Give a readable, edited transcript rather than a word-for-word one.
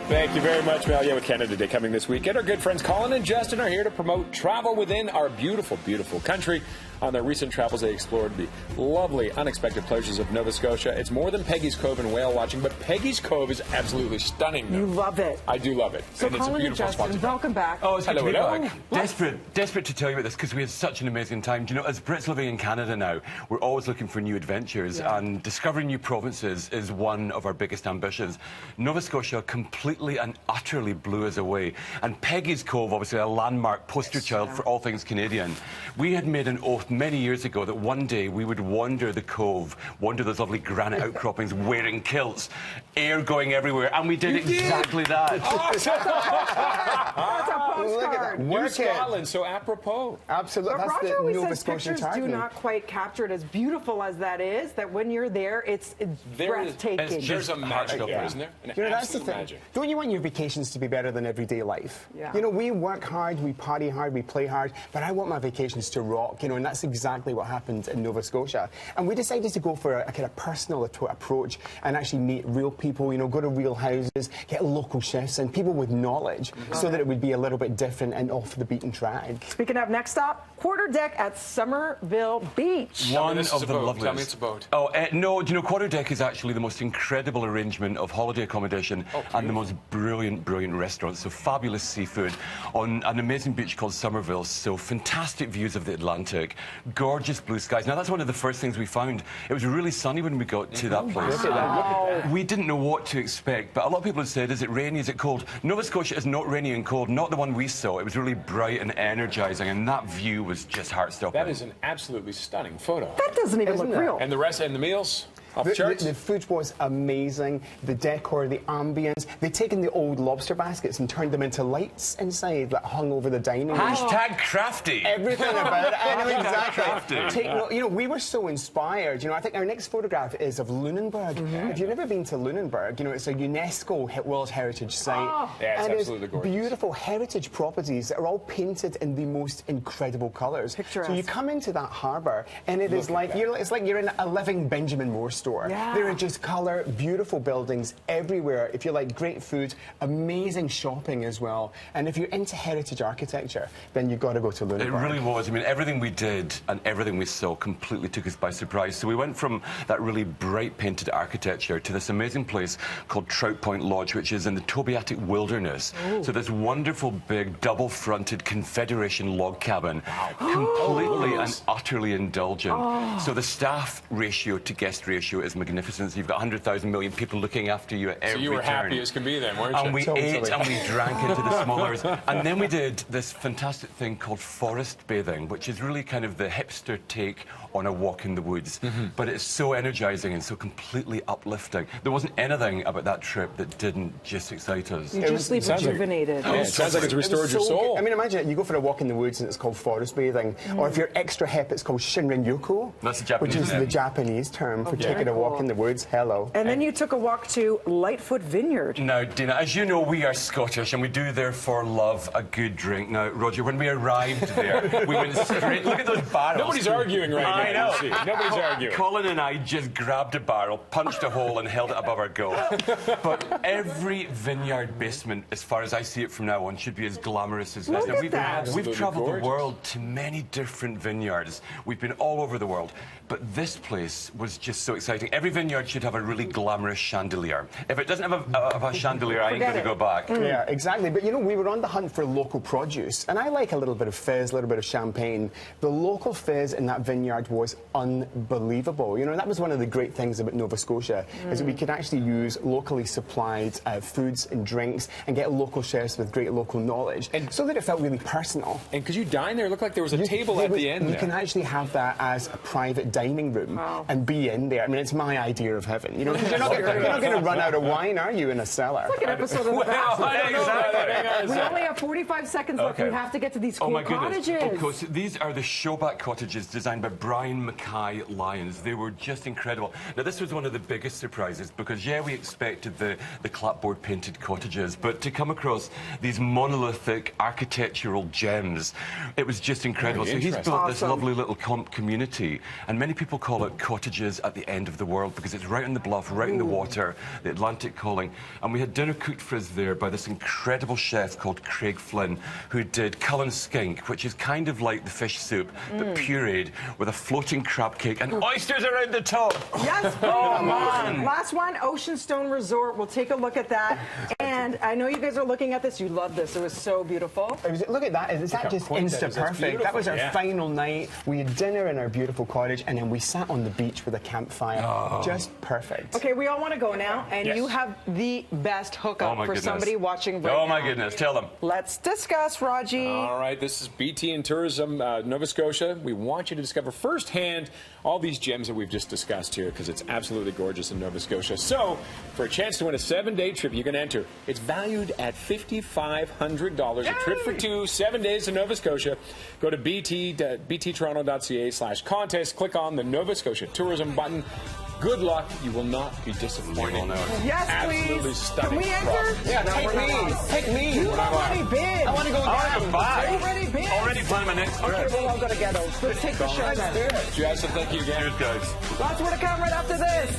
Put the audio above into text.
Thank you very much, Mel. Yeah, with Canada Day coming this weekend, our good friends Colin and Justin are here to promote travel within our beautiful, beautiful country. On their recent travels, they explored the lovely, unexpected pleasures of Nova Scotia. It's more than Peggy's Cove and whale watching, but Peggy's Cove is absolutely stunning. You love it. I do love it. So and Colin and Justin, welcome back. Oh, it's good to be Hello. back. Desperate to tell you about this because we had such an amazing time. Do you know, as Brits living in Canada now, we're always looking for new adventures, and discovering new provinces is one of our biggest ambitions. Nova Scotia completely and utterly blew us away. And Peggy's Cove, obviously a landmark poster child for all things Canadian. We had made an oath many years ago that one day we would wander the cove, wander those lovely granite outcroppings wearing kilts, air going everywhere, and we did exactly that. That's a postcard. Look at that. New Scotland, so apropos. Absolutely. But That's Roger the always Nova says Scotian pictures do tartan. not quite capture it as beautiful as that is, that when you're there, it's breathtaking. There's a magic up there, isn't there? An You know, that's the absolute thing. magic. Don't you want your vacations to be better than everyday life? Yeah. You know, we work hard, we party hard, we play hard, but I want my vacations to rock, you know, and that's exactly what happened in Nova Scotia. And we decided to go for a kind of personal approach and actually meet real people, you know, go to real houses, get local chefs and people with knowledge so that it would be a little bit different and off the beaten track. Speaking of, next stop, quarter deck at Somerville Beach. One of the loveliest. Tell me it's a boat. Oh, no, do you know, quarter deck is actually the most incredible arrangement of holiday accommodation and the most brilliant restaurants. So fabulous seafood on an amazing beach called Somerville. So fantastic views of the Atlantic, gorgeous blue skies. Now, that's one of the first things we found. It was really sunny when we got to that place. We didn't know what to expect, but a lot of people had said, is it rainy, is it cold? Nova Scotia is not rainy and cold, not the one we saw. It was really bright and energising, and that view was just heart-stopping. That is an absolutely stunning photo. That doesn't even look real. And the rest, and the meals? Off the charts? The food was amazing, the decor, the ambience. They'd taken the old lobster baskets and turned them into lights inside that hung over the dining room. Hashtag crafty. Everything about it. I know exactly. Crafty. You know, we were so inspired. You know, I think our next photograph is of Lunenburg. If you've never been to Lunenburg, you know, it's a UNESCO World Heritage Site. Yeah, it's and absolutely gorgeous. Beautiful heritage properties that are all painted in the most incredible colours. Picturesque. So you come into that harbour and it is like it's like you're in a living Benjamin Moore store. Yeah. There are just colour, beautiful buildings everywhere. If you like great food, amazing shopping as well. And if you're into heritage architecture, then you've got to go to Lunenburg. It really was. I mean, everything we did and everything we saw completely took us by surprise. So we went from that really bright painted architecture to this amazing place called Trout Point Lodge, which is in the Tobeatic Wilderness. So this wonderful big double-fronted Confederation log cabin, completely and utterly indulgent. So the staff ratio to guest ratio is magnificent. So you've got 100,000 million people looking after you at every turn. So you were happy as can be then, weren't you? And we ate and we drank into the small hours. And then we did this fantastic thing called forest bathing, which is really kind of the hipster take on a walk in the woods. But it's so energising and so completely uplifting. There wasn't anything about that trip that didn't just excite us. You just leave rejuvenated. Yeah, it sounds like it's restored your soul. Good. I mean, imagine you go for a walk in the woods and it's called forest bathing. Or if you're extra hip, it's called Shinrin-yoku. That's the Japanese which is name. the Japanese term for taking a walk in the woods. Hello. And then you took a walk to Lightfoot Vineyard. Now, Dina, as you know, we are Scottish and we do therefore love a good drink. Now, Roger, when we arrived there, we went straight... Look at those barrels. Nobody's arguing right now. I know. You see. Nobody's arguing. Colin and I just grabbed a barrel, punched a hole and held it above our goal. But every vineyard basement, as far as I see it from now on, should be as glamorous as this. Look at that. We've travelled Gorgeous. the world to many different vineyards. We've been all over the world. But this place was just so exciting. Every vineyard should have a really glamorous chandelier. If it doesn't have a chandelier, I ain't going to go back. Yeah, exactly. But, you know, we were on the hunt for local produce. And I like a little bit of fizz, a little bit of champagne. The local fizz in that vineyard was unbelievable. You know, that was one of the great things about Nova Scotia, is that we could actually use locally supplied foods and drinks and get local chefs with great local knowledge, and so that it felt really personal. And could you dine there? It looked like there was a table at the end You there. can actually have that as a private dining room and be in there. I mean, it's my idea of heaven. You know, 'cause you're not going to run out of wine, are you, in a cellar? It's like an episode of The Bachelor. I don't know about that. Hang on a We second. only have 45 seconds left. We have to get to these cool Oh my goodness. cottages. Of course, these are the Showback cottages designed by Brian Ryan Mackay lions. They were just incredible. Now, this was one of the biggest surprises because, yeah, we expected the clapboard painted cottages, but to come across these monolithic architectural gems, it was just incredible. So he's built this lovely little community, and many people call it cottages at the end of the world because it's right on the bluff, right in the water, the Atlantic calling. And we had dinner cooked for us there by this incredible chef called Craig Flynn, who did Cullen skink, which is kind of like the fish soup, but pureed with a floating crab cake and oysters around the top. Yes, oh, man. Last one, Ocean Stone Resort. We'll take a look at that. And I know you guys are looking at this. You love this. It was so beautiful. Look at that. Is that just insta-perfect? That was our final night. We had dinner in our beautiful cottage, and then we sat on the beach with a campfire. Oh. Just perfect. Okay, we all want to go now, and you have the best hookup for somebody watching right now. Oh, my goodness. Tell them. Let's discuss, Raji. All right, this is BT and Tourism Nova Scotia. We want you to discover firsthand all these gems that we've just discussed here because it's absolutely gorgeous in Nova Scotia. So, for a chance to win a 7-day trip, you can enter. It's valued at $5,500. A trip for 2, 7 days to Nova Scotia. Go to bttoronto.ca/contest. Click on the Nova Scotia Tourism button. Good luck. You will not be disappointed. Yes, absolutely please. Stunning. Can we enter? Yeah, take me. Take me. You've already been. I want to go again. Already been. Already planning my next trip. Okay, we'll all go together. Let's take the show then. Justin, thank you again. Cheers, guys. Lots more to come right after this.